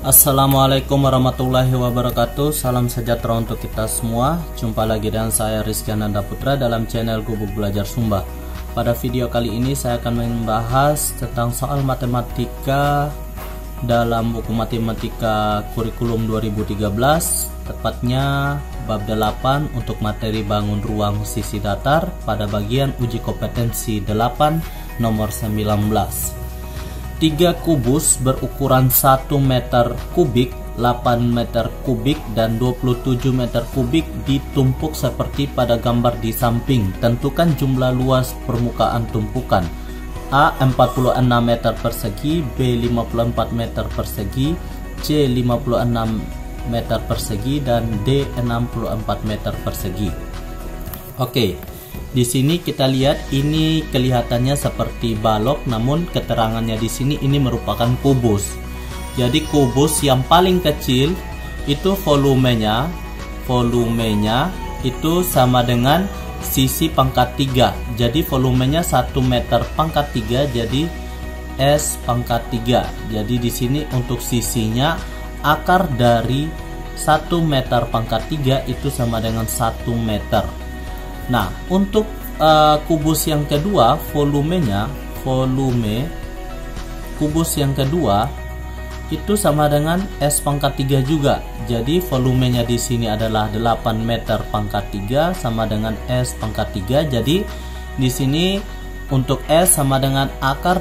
Assalamualaikum warahmatullahi wabarakatuh. Salam sejahtera untuk kita semua. Jumpa lagi dengan saya Rizky Ananda Putra dalam channel Gubuk Belajar Sumba. Pada video kali ini saya akan membahas tentang soal matematika dalam buku matematika kurikulum 2013, tepatnya bab 8 untuk materi bangun ruang sisi datar pada bagian uji kompetensi 8 nomor 19. 3 kubus berukuran 1 meter kubik, 8 meter kubik, dan 27 meter kubik ditumpuk seperti pada gambar di samping. Tentukan jumlah luas permukaan tumpukan. A 46 meter persegi, B 54 meter persegi, C 56 meter persegi, dan D 64 meter persegi. Oke. Di sini kita lihat ini kelihatannya seperti balok, namun keterangannya di sini ini merupakan kubus. Jadi kubus yang paling kecil itu volumenya itu sama dengan sisi pangkat 3. Jadi volumenya 1 meter pangkat 3, jadi S pangkat 3. Jadi di sini untuk sisinya akar dari 1 meter pangkat 3 itu sama dengan 1 meter. Nah, untuk kubus yang kedua, volume kubus yang kedua itu sama dengan S pangkat 3 juga. Jadi volumenya di sini adalah 8 meter pangkat 3 sama dengan S pangkat 3. Jadi di sini untuk S sama dengan akar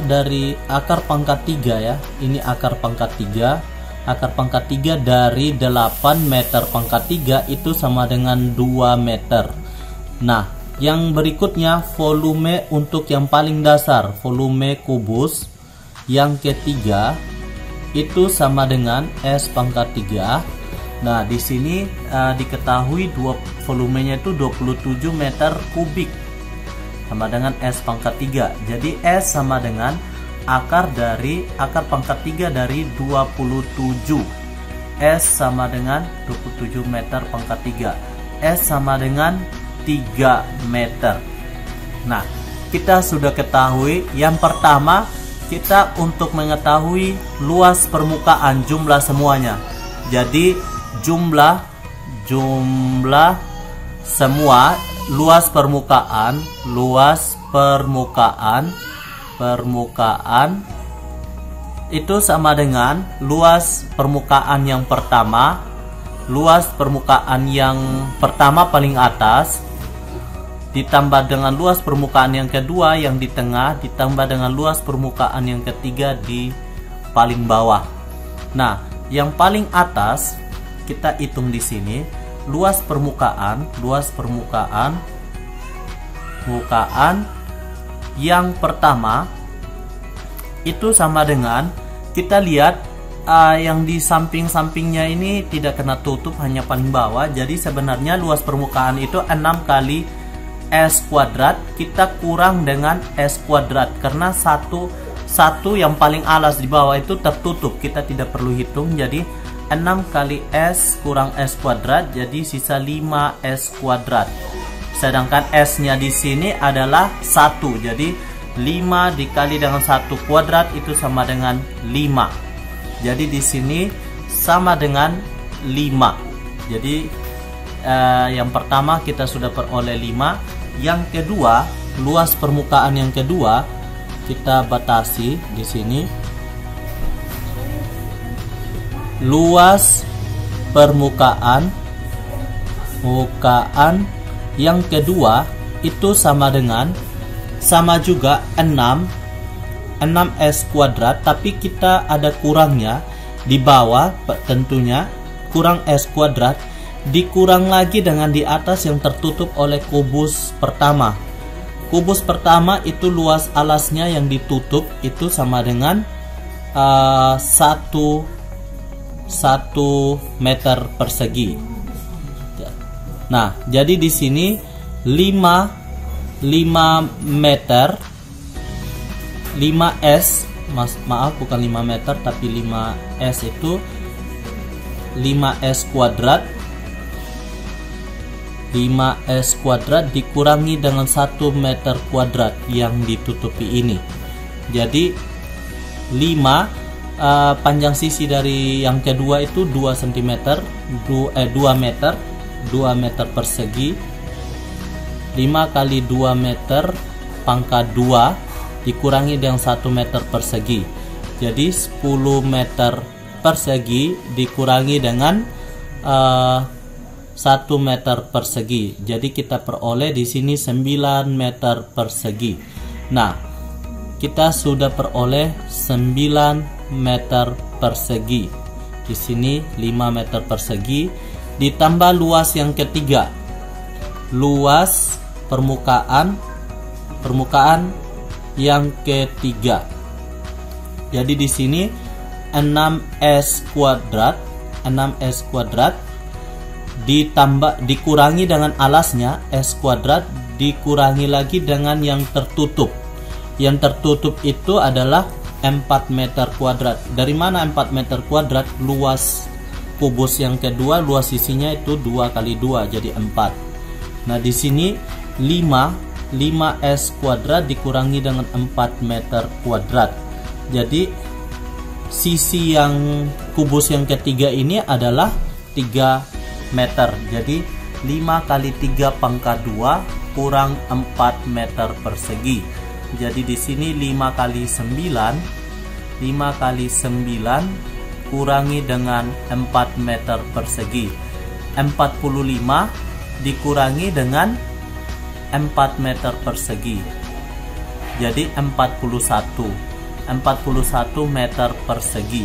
pangkat 3 ya. Ini akar pangkat 3. Akar pangkat 3 dari 8 meter pangkat 3 itu sama dengan 2 meter. Nah, yang berikutnya volume untuk yang paling dasar, volume kubus yang ketiga itu sama dengan S pangkat 3. Nah, di sini diketahui volumenya itu 27 meter kubik sama dengan S pangkat 3. Jadi S sama dengan akar pangkat 3 dari 27. S sama dengan 27 meter pangkat 3. S sama dengan 3 meter. Nah, kita sudah ketahui yang pertama, kita untuk mengetahui luas permukaan jumlah semuanya. Jadi jumlah semua luas permukaan itu sama dengan luas permukaan yang pertama, luas permukaan yang pertama paling atas ditambah dengan luas permukaan yang kedua yang di tengah, ditambah dengan luas permukaan yang ketiga di paling bawah. Nah, yang paling atas kita hitung di sini luas permukaan yang pertama itu sama dengan, kita lihat yang di samping-sampingnya ini tidak kena tutup, hanya paling bawah. Jadi sebenarnya luas permukaan itu 6 kali S kuadrat, kita kurang dengan S kuadrat karena satu yang paling alas di bawah itu tertutup, kita tidak perlu hitung. Jadi 6 kali S kurang S kuadrat, jadi sisa 5 S kuadrat. Sedangkan S nya di sini adalah 1, jadi 5 dikali dengan 1 kuadrat itu sama dengan 5. Jadi di sini sama dengan 5. Jadi yang pertama kita sudah peroleh 5. Yang kedua, luas permukaan yang kedua kita batasi di sini. Luas permukaan yang kedua itu sama juga 6 S kuadrat, tapi kita ada kurangnya di bawah, tentunya kurang S kuadrat, dikurang lagi dengan di atas yang tertutup oleh kubus pertama. Kubus pertama itu luas alasnya yang ditutup itu sama dengan 1 meter persegi. Nah, jadi di sini 5 meter 5S, maaf bukan 5 meter tapi 5S itu 5S kuadrat. 5S kuadrat dikurangi dengan 1 meter kuadrat yang ditutupi ini. Jadi 5 panjang sisi dari yang kedua itu 2 cm, 2 meter, 2 meter persegi. 5 kali 2 meter pangkat 2 dikurangi dengan 1 meter persegi. Jadi 10 meter persegi dikurangi dengan 1 meter persegi. Jadi kita peroleh di sini 9 meter persegi. Nah, kita sudah peroleh 9 meter persegi. Di sini 5 meter persegi ditambah luas yang ketiga. Luas permukaan yang ketiga. Jadi di sini 6s kuadrat dikurangi dengan alasnya s kuadrat dikurangi lagi dengan yang tertutup. Yang tertutup itu adalah 4 meter kuadrat. Dari mana 4 meter kuadrat? Luas kubus yang kedua, luas sisinya itu 2 kali 2 jadi 4. Nah, di sini 5s kuadrat dikurangi dengan 4 meter kuadrat. Jadi sisi yang kubus yang ketiga ini adalah 3 meter. Jadi 5 kali 3 pangkat 2 kurang 4 meter persegi. Jadi di sini 5 kali 9 kurangi dengan 4 meter persegi. 45 dikurangi dengan 4 meter persegi. Jadi 41 meter persegi.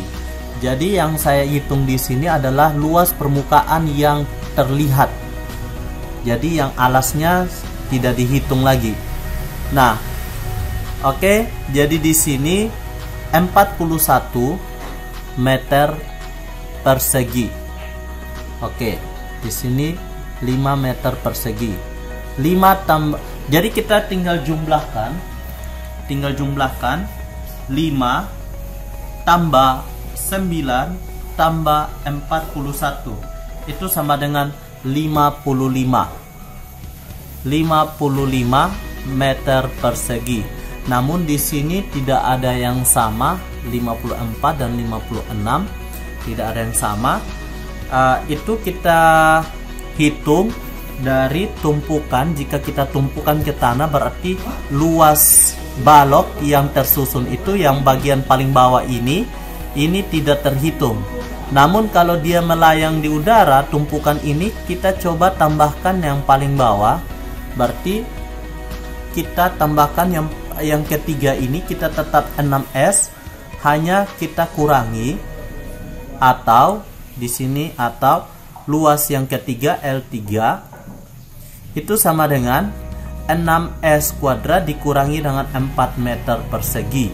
Jadi yang saya hitung di sini adalah luas permukaan yang terlihat. Jadi yang alasnya tidak dihitung lagi. Nah, oke, jadi di sini 41 meter persegi. Oke, di sini 5 meter persegi. 5 tambah, jadi kita tinggal jumlahkan 5 tambah 9 tambah 41 itu sama dengan 55 meter persegi. Namun di sini tidak ada yang sama, 54 dan 56 tidak ada yang sama. Itu kita hitung dari tumpukan. Jika kita tumpukan ke tanah, berarti luas balok yang tersusun itu yang bagian paling bawah ini tidak terhitung. Namun kalau dia melayang di udara, tumpukan ini kita coba tambahkan yang paling bawah. Berarti kita tambahkan yang ketiga ini, kita tetap 6s, hanya kita kurangi atau di sini atau luas yang ketiga L3 itu sama dengan 6s kuadrat dikurangi dengan 4 meter persegi.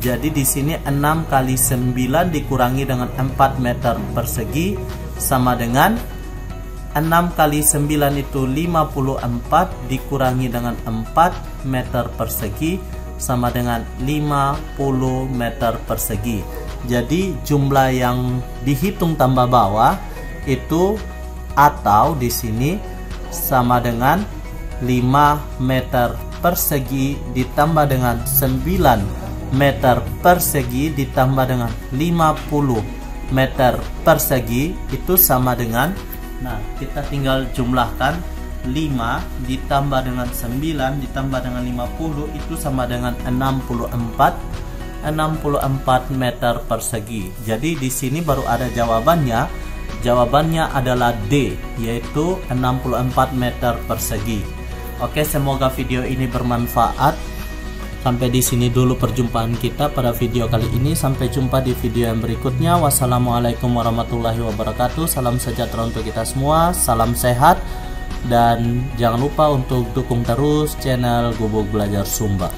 Jadi di sini 6 kali 9 dikurangi dengan 4 meter persegi sama dengan 6 kali 9 itu 54 dikurangi dengan 4 meter persegi sama dengan 50 meter persegi. Jadi jumlah yang dihitung tambah bawah itu atau di sini sama dengan 5 meter persegi ditambah dengan 9 meter persegi ditambah dengan 50 meter persegi itu sama dengan, nah kita tinggal jumlahkan 5 ditambah dengan 9 ditambah dengan 50 itu sama dengan 64 meter persegi. Jadi di sini baru ada jawabannya. Jawabannya adalah D, yaitu 64 meter persegi. Oke, semoga video ini bermanfaat. Sampai di sini dulu perjumpaan kita pada video kali ini. Sampai jumpa di video yang berikutnya. Wassalamualaikum warahmatullahi wabarakatuh. Salam sejahtera untuk kita semua. Salam sehat. Dan jangan lupa untuk dukung terus channel Gubuk Belajar Sumba.